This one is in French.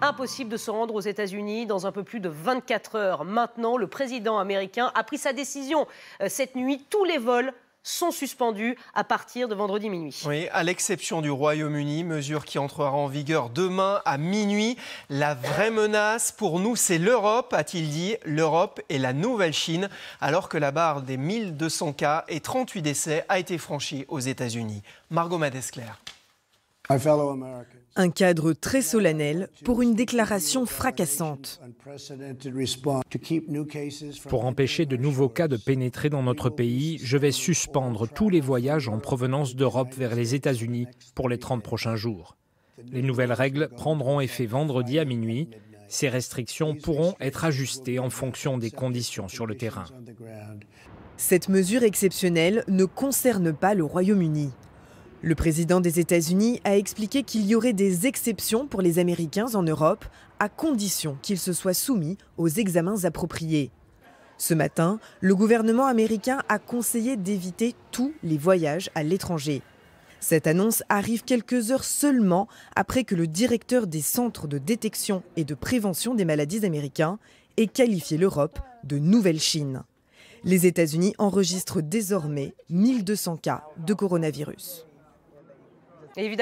Impossible de se rendre aux États-Unis dans un peu plus de 24 heures. Maintenant, le président américain a pris sa décision. Cette nuit, tous les vols sont suspendus à partir de vendredi minuit. Oui, à l'exception du Royaume-Uni, mesure qui entrera en vigueur demain à minuit. La vraie menace pour nous, c'est l'Europe, a-t-il dit. L'Europe et la nouvelle Chine, alors que la barre des 1200 cas et 38 décès a été franchie aux États-Unis. Margot Madesclair. Un cadre très solennel pour une déclaration fracassante. Pour empêcher de nouveaux cas de pénétrer dans notre pays, je vais suspendre tous les voyages en provenance d'Europe vers les États-Unis pour les 30 prochains jours. Les nouvelles règles prendront effet vendredi à minuit. Ces restrictions pourront être ajustées en fonction des conditions sur le terrain. Cette mesure exceptionnelle ne concerne pas le Royaume-Uni. Le président des États-Unis a expliqué qu'il y aurait des exceptions pour les Américains en Europe, à condition qu'ils se soient soumis aux examens appropriés. Ce matin, le gouvernement américain a conseillé d'éviter tous les voyages à l'étranger. Cette annonce arrive quelques heures seulement après que le directeur des centres de détection et de prévention des maladies américains ait qualifié l'Europe de nouvelle Chine. Les États-Unis enregistrent désormais 1200 cas de coronavirus. Évidemment.